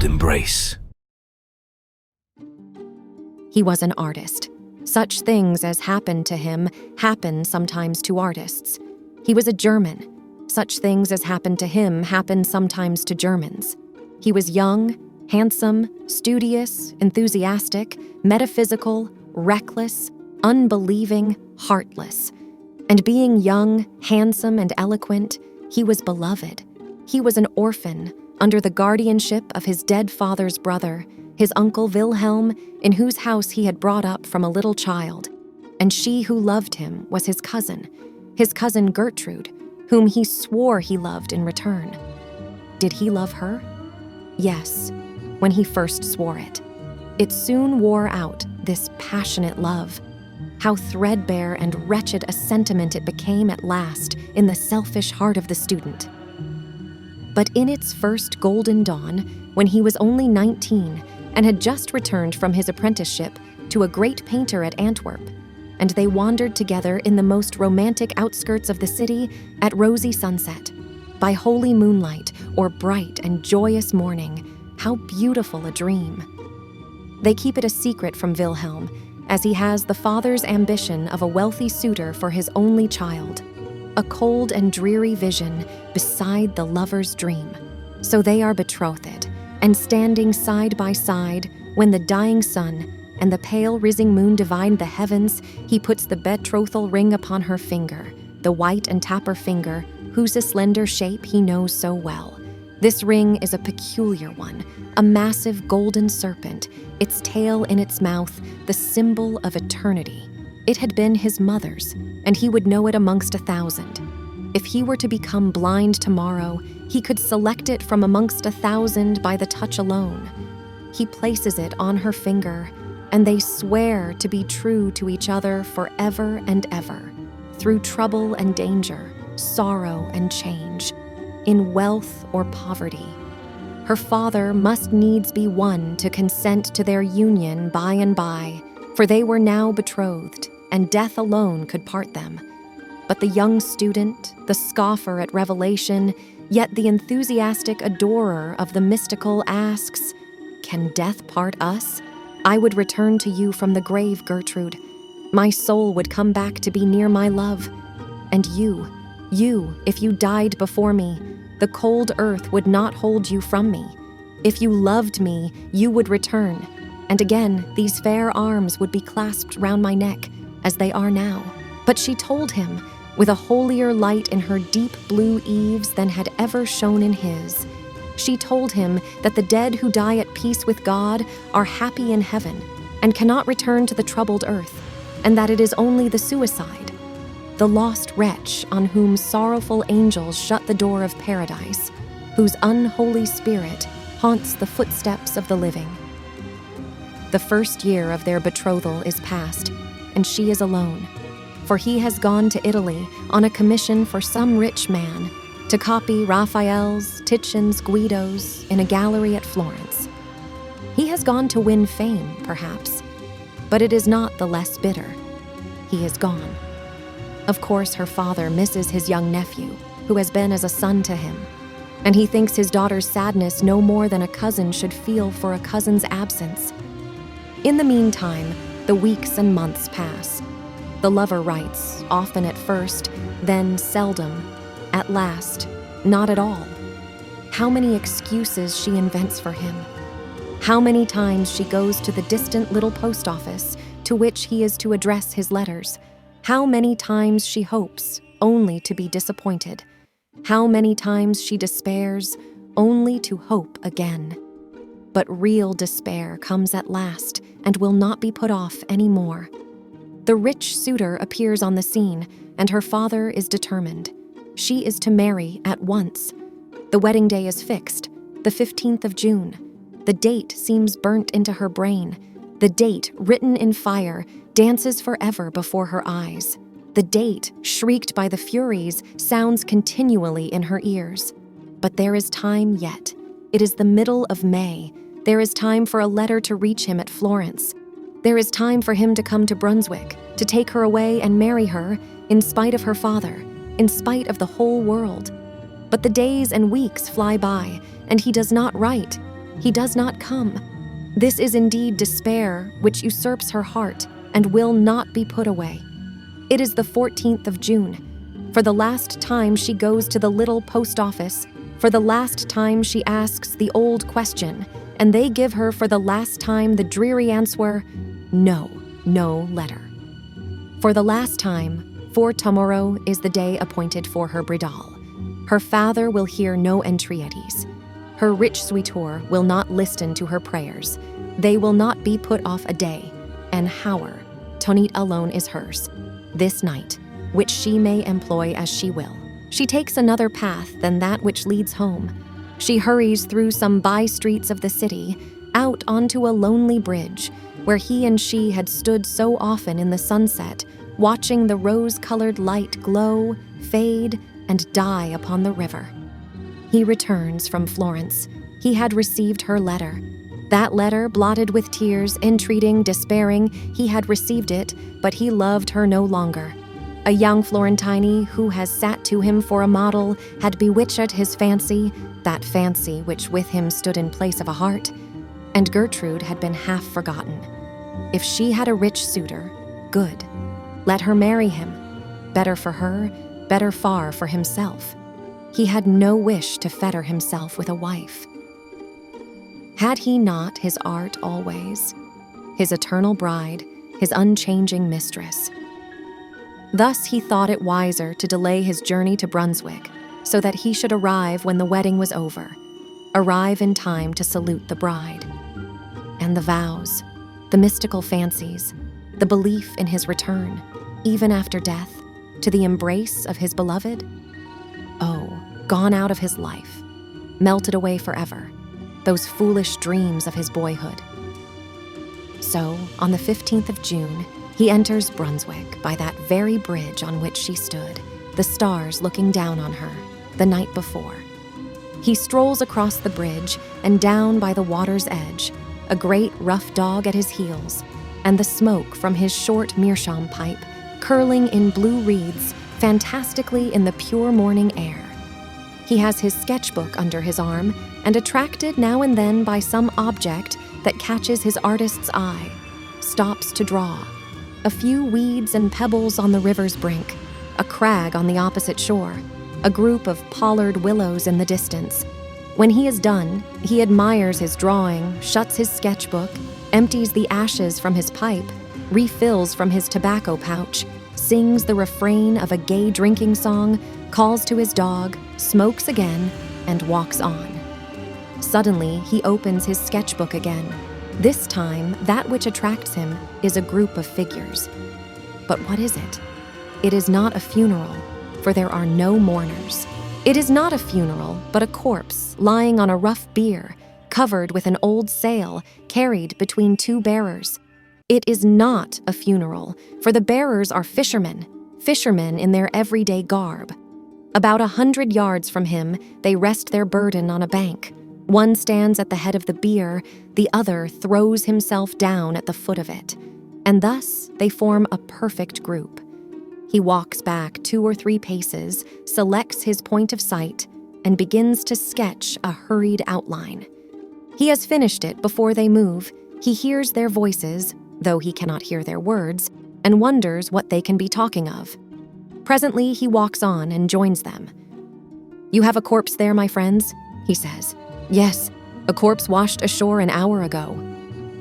cold embrace. He was an artist. Such things as happened to him happen sometimes to artists. He was a German. Such things as happened to him happen sometimes to Germans. He was young, handsome, studious, enthusiastic, metaphysical, reckless, unbelieving, heartless. And being young, handsome, and eloquent, he was beloved. He was an orphan under the guardianship of his dead father's brother, his uncle Wilhelm, in whose house he had brought up from a little child. And she who loved him was his cousin Gertrude, whom he swore he loved in return. Did he love her? Yes, when he first swore it. It soon wore out, this passionate love. How threadbare and wretched a sentiment it became at last in the selfish heart of the student. But in its first golden dawn, when he was only 19 and had just returned from his apprenticeship to a great painter at Antwerp, and they wandered together in the most romantic outskirts of the city at rosy sunset, by holy moonlight or bright and joyous morning, how beautiful a dream. They keep it a secret from Wilhelm, as he has the father's ambition of a wealthy suitor for his only child, a cold and dreary vision beside the lover's dream. So they are betrothed, and standing side by side, when the dying sun and the pale rising moon divide the heavens, he puts the betrothal ring upon her finger, the white and tapper finger, whose slender shape he knows so well. This ring is a peculiar one, a massive golden serpent, its tail in its mouth, the symbol of eternity. It had been his mother's, and he would know it amongst 1,000. If he were to become blind tomorrow, he could select it from amongst 1,000 by the touch alone. He places it on her finger, and they swear to be true to each other forever and ever, through trouble and danger, sorrow and change, in wealth or poverty. Her father must needs be one to consent to their union by and by, for they were now betrothed, and death alone could part them. But the young student, the scoffer at revelation, yet the enthusiastic adorer of the mystical asks, "Can death part us? I would return to you from the grave, Gertrude. My soul would come back to be near my love. And you, if you died before me, the cold earth would not hold you from me. If you loved me, you would return. And again, these fair arms would be clasped round my neck, as they are now." But she told him, with a holier light in her deep blue eves than had ever shone in his, she told him that the dead who die at peace with God are happy in heaven and cannot return to the troubled earth, and that it is only the suicide, the lost wretch on whom sorrowful angels shut the door of paradise, whose unholy spirit haunts the footsteps of the living. The first year of their betrothal is past, and she is alone, for he has gone to Italy on a commission for some rich man to copy Raphael's, Titian's, Guido's in a gallery at Florence. He has gone to win fame, perhaps, but it is not the less bitter. He is gone. Of course, her father misses his young nephew, who has been as a son to him, and he thinks his daughter's sadness no more than a cousin should feel for a cousin's absence. In the meantime, the weeks and months pass. The lover writes, often at first, then seldom, at last, not at all. How many excuses she invents for him. How many times she goes to the distant little post office to which he is to address his letters. How many times she hopes, only to be disappointed. How many times she despairs, only to hope again. But real despair comes at last and will not be put off any more. The rich suitor appears on the scene, and her father is determined. She is to marry at once. The wedding day is fixed, the 15th of June. The date seems burnt into her brain. The date, written in fire, dances forever before her eyes. The date, shrieked by the Furies, sounds continually in her ears. But there is time yet. It is the middle of May. There is time for a letter to reach him at Florence. There is time for him to come to Brunswick, to take her away and marry her, in spite of her father, in spite of the whole world. But the days and weeks fly by, and he does not write. He does not come. This is indeed despair, which usurps her heart and will not be put away. It is the 14th of June. For the last time she goes to the little post office. For the last time she asks the old question, and they give her for the last time the dreary answer, no letter. For the last time, for tomorrow is the day appointed for her bridal. Her father will hear no entreaties. Her rich suitor will not listen to her prayers. They will not be put off a day, and hour, Tonit alone is hers, this night, which she may employ as she will. She takes another path than that which leads home. She hurries through some by-streets of the city, out onto a lonely bridge, where he and she had stood so often in the sunset, watching the rose-colored light glow, fade, and die upon the river. He returns from Florence. He had received her letter. That letter, blotted with tears, entreating, despairing, he had received it, but he loved her no longer. A young Florentine who has sat to him for a model had bewitched his fancy, that fancy which with him stood in place of a heart, and Gertrude had been half forgotten. If she had a rich suitor, good. Let her marry him. Better for her, better far for himself. He had no wish to fetter himself with a wife. Had he not his art always, his eternal bride, his unchanging mistress? Thus he thought it wiser to delay his journey to Brunswick, so that he should arrive when the wedding was over, arrive in time to salute the bride. And the vows, the mystical fancies, the belief in his return, even after death, to the embrace of his beloved? Oh, gone out of his life, melted away forever, those foolish dreams of his boyhood. So, on the 15th of June, he enters Brunswick by that very bridge on which she stood, the stars looking down on her, the night before. He strolls across the bridge and down by the water's edge, a great rough dog at his heels, and the smoke from his short meerschaum pipe curling in blue wreaths fantastically in the pure morning air. He has his sketchbook under his arm, and attracted now and then by some object that catches his artist's eye, stops to draw. A few weeds and pebbles on the river's brink, a crag on the opposite shore, a group of pollard willows in the distance. When he is done, he admires his drawing, shuts his sketchbook, empties the ashes from his pipe, refills from his tobacco pouch, sings the refrain of a gay drinking song, calls to his dog, smokes again, and walks on. Suddenly, he opens his sketchbook again. This time, that which attracts him is a group of figures. But what is it? It is not a funeral, for there are no mourners. It is not a funeral, but a corpse lying on a rough bier, covered with an old sail, carried between two bearers. It is not a funeral, for the bearers are fishermen in their everyday garb. About 100 yards from him, they rest their burden on a bank. One stands at the head of the bier, the other throws himself down at the foot of it, and thus they form a perfect group. He walks back 2 or 3 paces, selects his point of sight, and begins to sketch a hurried outline. He has finished it before they move. He hears their voices, though he cannot hear their words, and wonders what they can be talking of. Presently, he walks on and joins them. "You have a corpse there, my friends?" he says. "Yes, a corpse washed ashore an hour ago."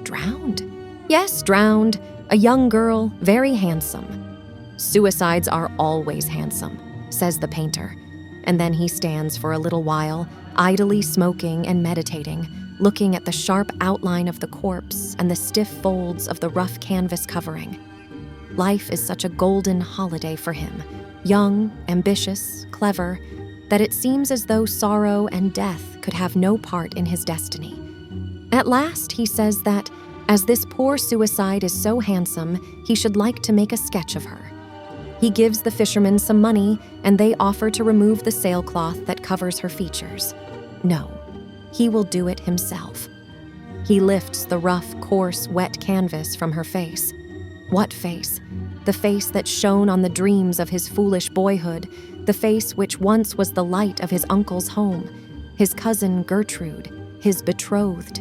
"Drowned?" "Yes, drowned. A young girl, very handsome." "Suicides are always handsome," says the painter, and then he stands for a little while, idly smoking and meditating, looking at the sharp outline of the corpse and the stiff folds of the rough canvas covering. Life is such a golden holiday for him, young, ambitious, clever, that it seems as though sorrow and death could have no part in his destiny. At last he says that, as this poor suicide is so handsome, he should like to make a sketch of her. He gives the fishermen some money, and they offer to remove the sailcloth that covers her features. No, he will do it himself. He lifts the rough, coarse, wet canvas from her face. What face? The face that shone on the dreams of his foolish boyhood, the face which once was the light of his uncle's home, his cousin Gertrude, his betrothed.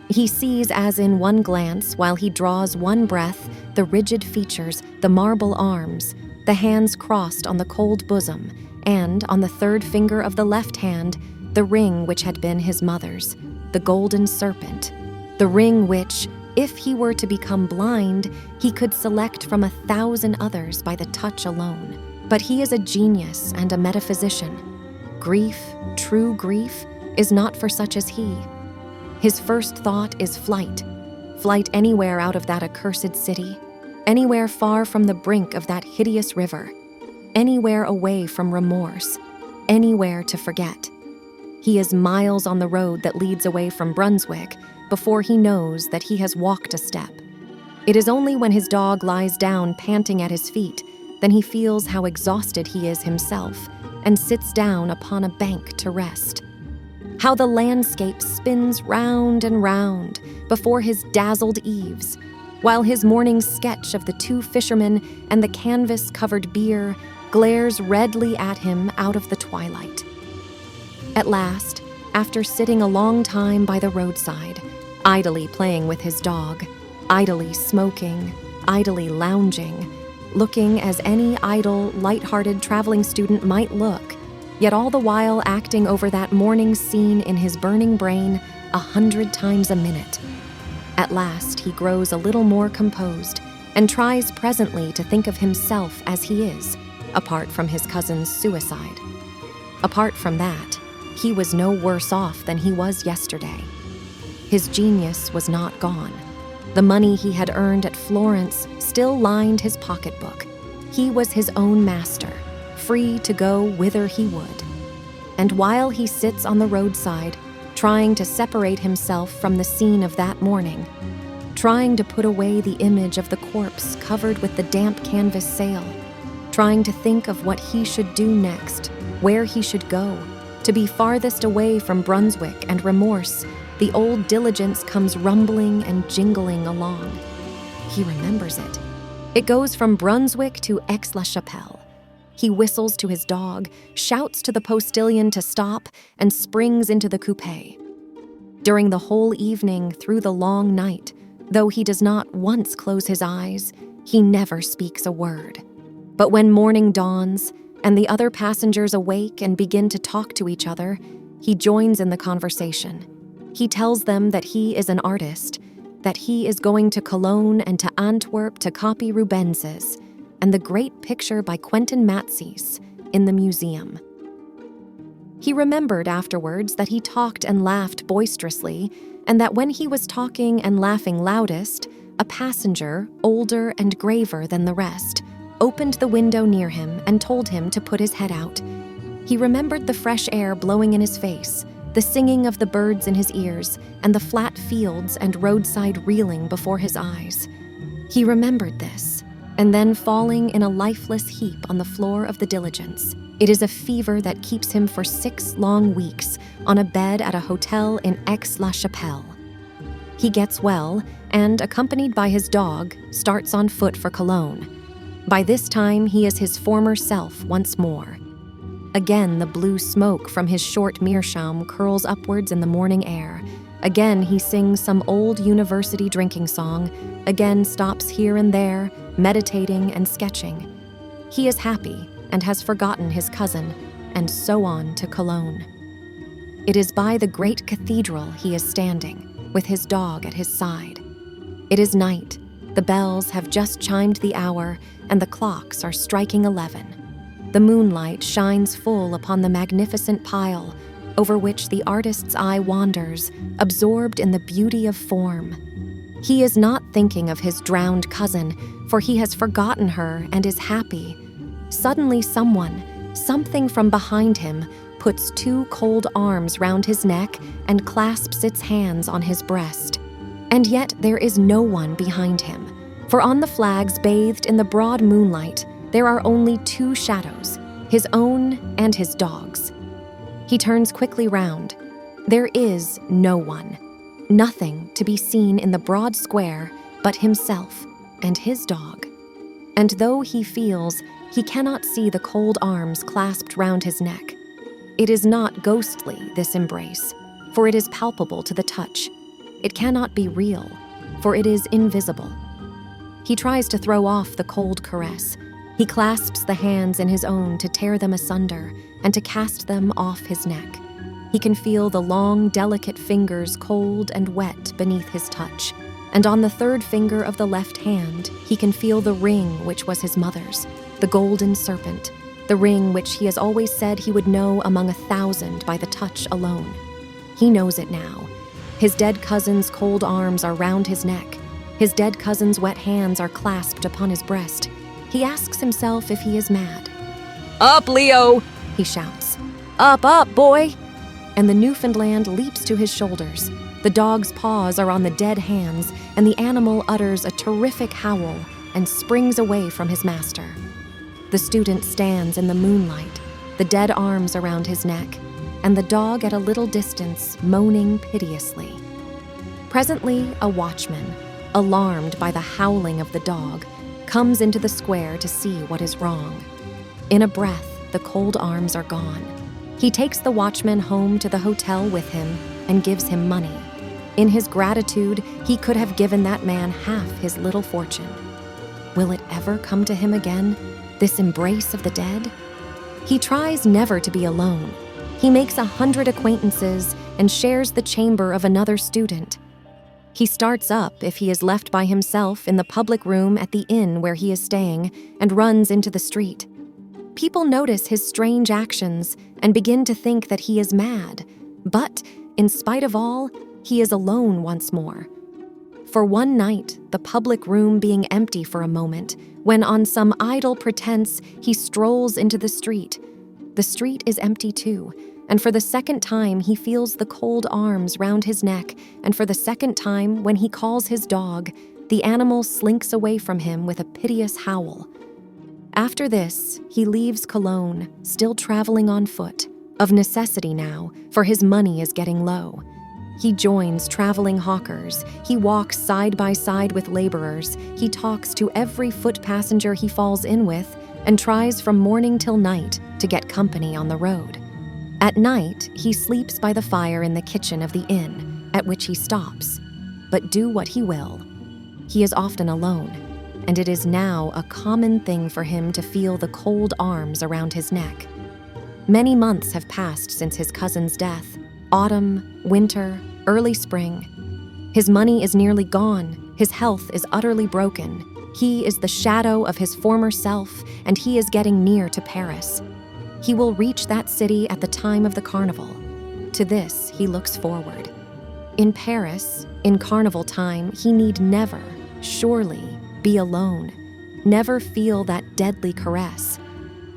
He sees as in one glance, while he draws one breath, the rigid features, the marble arms, the hands crossed on the cold bosom, and, on the third finger of the left hand, the ring which had been his mother's, the golden serpent, the ring which, if he were to become blind, he could select from 1,000 others by the touch alone. But he is a genius and a metaphysician. Grief, true grief, is not for such as he. His first thought is flight. Flight anywhere out of that accursed city, anywhere far from the brink of that hideous river, anywhere away from remorse, anywhere to forget. He is miles on the road that leads away from Brunswick before he knows that he has walked a step. It is only when his dog lies down panting at his feet then he feels how exhausted he is himself and sits down upon a bank to rest. How the landscape spins round and round before his dazzled eaves, while his morning sketch of the two fishermen and the canvas-covered bier glares redly at him out of the twilight. At last, after sitting a long time by the roadside, idly playing with his dog, idly smoking, idly lounging, looking as any idle, light-hearted traveling student might look, yet all the while acting over that morning's scene in his burning brain 100 times a minute. At last he grows a little more composed and tries presently to think of himself as he is, apart from his cousin's suicide. Apart from that, he was no worse off than he was yesterday. His genius was not gone. The money he had earned at Florence still lined his pocketbook. He was his own master, free to go whither he would. And while he sits on the roadside, trying to separate himself from the scene of that morning, trying to put away the image of the corpse covered with the damp canvas sail, trying to think of what he should do next, where he should go, to be farthest away from Brunswick and remorse, the old diligence comes rumbling and jingling along. He remembers it. It goes from Brunswick to Aix-la-Chapelle. He whistles to his dog, shouts to the postilion to stop, and springs into the coupé. During the whole evening, through the long night, though he does not once close his eyes, he never speaks a word. But when morning dawns, and the other passengers awake and begin to talk to each other, he joins in the conversation. He tells them that he is an artist, that he is going to Cologne and to Antwerp to copy Rubens's, and the great picture by Quentin Matsys in the museum. He remembered afterwards that he talked and laughed boisterously, and that when he was talking and laughing loudest, a passenger, older and graver than the rest, opened the window near him and told him to put his head out. He remembered the fresh air blowing in his face, the singing of the birds in his ears, and the flat fields and roadside reeling before his eyes. He remembered this, and then falling in a lifeless heap on the floor of the diligence. It is a fever that keeps him for 6 long weeks on a bed at a hotel in Aix-la-Chapelle. He gets well, and, accompanied by his dog, starts on foot for Cologne. By this time, he is his former self once more. Again, the blue smoke from his short meerschaum curls upwards in the morning air. Again, he sings some old university drinking song, again stops here and there, meditating and sketching. He is happy and has forgotten his cousin, and so on to Cologne. It is by the great cathedral he is standing, with his dog at his side. It is night. The bells have just chimed the hour, and the clocks are striking 11. The moonlight shines full upon the magnificent pile, over which the artist's eye wanders, absorbed in the beauty of form. He is not thinking of his drowned cousin, for he has forgotten her and is happy. Suddenly something from behind him, puts 2 cold arms round his neck and clasps its hands on his breast. And yet there is no one behind him, for on the flags bathed in the broad moonlight, there are only 2 shadows, his own and his dog's. He turns quickly round. There is no one, nothing to be seen in the broad square but himself and his dog. And though he feels, he cannot see the cold arms clasped round his neck. It is not ghostly, this embrace, for it is palpable to the touch. It cannot be real, for it is invisible. He tries to throw off the cold caress. He clasps the hands in his own to tear them asunder and to cast them off his neck. He can feel the long, delicate fingers cold and wet beneath his touch. And on the third finger of the left hand, he can feel the ring which was his mother's, the golden serpent, the ring which he has always said he would know among 1,000 by the touch alone. He knows it now. His dead cousin's cold arms are round his neck. His dead cousin's wet hands are clasped upon his breast. He asks himself if he is mad. "Up, Leo!" he shouts. "Up, up, boy!" And the Newfoundland leaps to his shoulders. The dog's paws are on the dead hands, and the animal utters a terrific howl and springs away from his master. The student stands in the moonlight, the dead arms around his neck, and the dog at a little distance, moaning piteously. Presently, a watchman, alarmed by the howling of the dog, comes into the square to see what is wrong. In a breath, the cold arms are gone. He takes the watchman home to the hotel with him and gives him money. In his gratitude, he could have given that man half his little fortune. Will it ever come to him again, this embrace of the dead? He tries never to be alone. He makes 100 acquaintances and shares the chamber of another student. He starts up if he is left by himself in the public room at the inn where he is staying and runs into the street. People notice his strange actions and begin to think that he is mad, but, in spite of all, he is alone once more. For one night, the public room being empty for a moment, when on some idle pretense he strolls into the street is empty too, and for the second time he feels the cold arms round his neck, and for the second time, when he calls his dog, the animal slinks away from him with a piteous howl. After this, he leaves Cologne, still traveling on foot, of necessity now, for his money is getting low. He joins traveling hawkers, he walks side by side with laborers, he talks to every foot passenger he falls in with, and tries from morning till night to get company on the road. At night, he sleeps by the fire in the kitchen of the inn, at which he stops. But do what he will, he is often alone, and it is now a common thing for him to feel the cold arms around his neck. Many months have passed since his cousin's death. Autumn, winter, early spring. His money is nearly gone. His health is utterly broken. He is the shadow of his former self, and he is getting near to Paris. He will reach that city at the time of the carnival. To this he looks forward. In Paris, in carnival time, he need never, surely, be alone, never feel that deadly caress.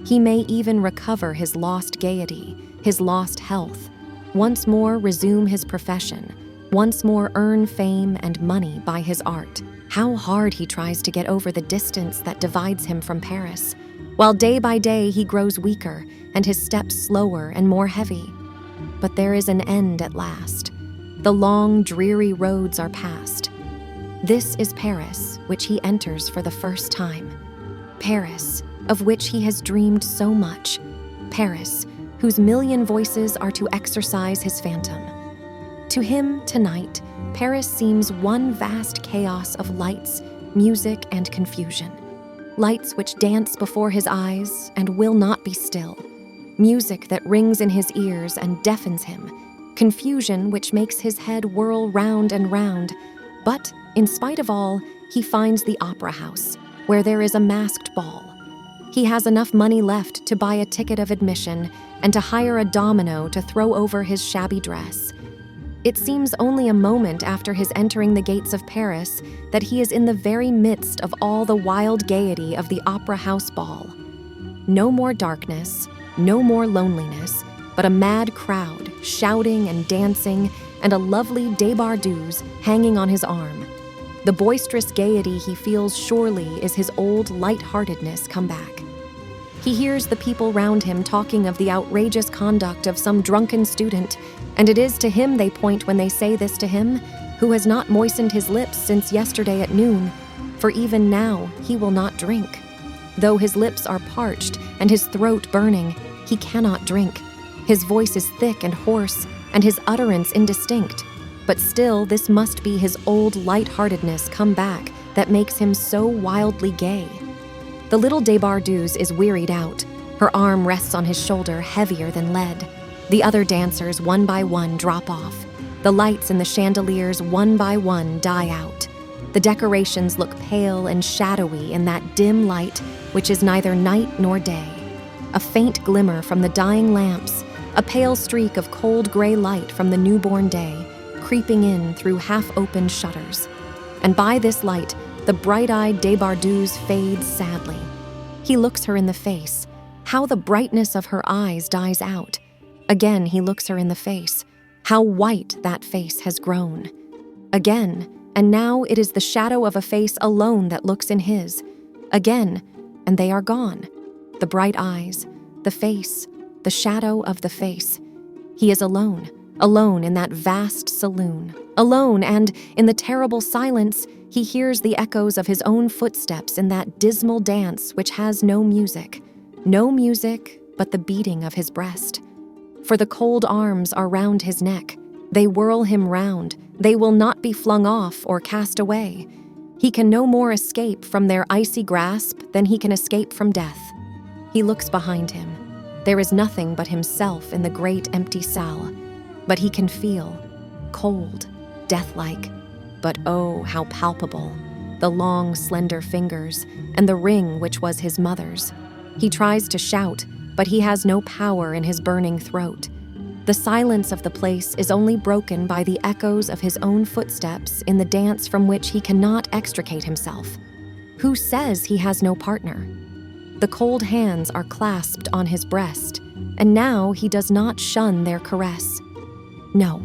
He may even recover his lost gaiety, his lost health, once more resume his profession, once more earn fame and money by his art. How hard he tries to get over the distance that divides him from Paris, while day by day he grows weaker and his steps slower and more heavy. But there is an end at last. The long, dreary roads are past. This is Paris, which he enters for the first time. Paris, of which he has dreamed so much. Paris, whose million voices are to exorcise his phantom. To him, tonight, Paris seems one vast chaos of lights, music, and confusion. Lights which dance before his eyes and will not be still. Music that rings in his ears and deafens him. Confusion which makes his head whirl round and round. But, in spite of all, he finds the opera house, where there is a masked ball. He has enough money left to buy a ticket of admission and to hire a domino to throw over his shabby dress. It seems only a moment after his entering the gates of Paris that he is in the very midst of all the wild gaiety of the opera house ball. No more darkness, no more loneliness, but a mad crowd shouting and dancing and a lovely débardeuze hanging on his arm. The boisterous gaiety he feels surely is his old light-heartedness come back. He hears the people round him talking of the outrageous conduct of some drunken student, and it is to him they point when they say this to him, who has not moistened his lips since yesterday at noon, for even now he will not drink. Though his lips are parched and his throat burning, he cannot drink. His voice is thick and hoarse, and his utterance indistinct. But still, this must be his old lightheartedness come back that makes him so wildly gay. The little Debardeuse is wearied out. Her arm rests on his shoulder, heavier than lead. The other dancers, one by one, drop off. The lights in the chandeliers, one by one, die out. The decorations look pale and shadowy in that dim light, which is neither night nor day. A faint glimmer from the dying lamps, a pale streak of cold gray light from the newborn day, creeping in through half-opened shutters. And by this light, the bright-eyed Debardeuse fades sadly. He looks her in the face. How the brightness of her eyes dies out. Again he looks her in the face. How white that face has grown. Again, and now it is the shadow of a face alone that looks in his. Again, and they are gone. The bright eyes, the face, the shadow of the face. He is alone, alone in that vast saloon. Alone, and in the terrible silence, he hears the echoes of his own footsteps in that dismal dance which has no music. No music but the beating of his breast. For the cold arms are round his neck. They whirl him round. They will not be flung off or cast away. He can no more escape from their icy grasp than he can escape from death. He looks behind him. There is nothing but himself in the great empty salle. But he can feel, cold, death-like, but oh, how palpable, the long, slender fingers and the ring which was his mother's. He tries to shout, but he has no power in his burning throat. The silence of the place is only broken by the echoes of his own footsteps in the dance from which he cannot extricate himself. Who says he has no partner? The cold hands are clasped on his breast, and now he does not shun their caress. No.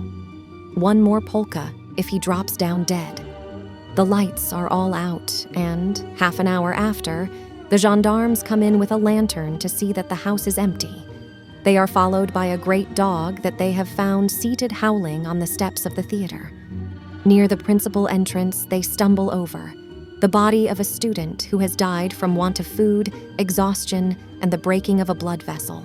One more polka, if he drops down dead. The lights are all out, and, half an hour after, the gendarmes come in with a lantern to see that the house is empty. They are followed by a great dog that they have found seated howling on the steps of the theater. Near the principal entrance, they stumble over the body of a student who has died from want of food, exhaustion, and the breaking of a blood vessel.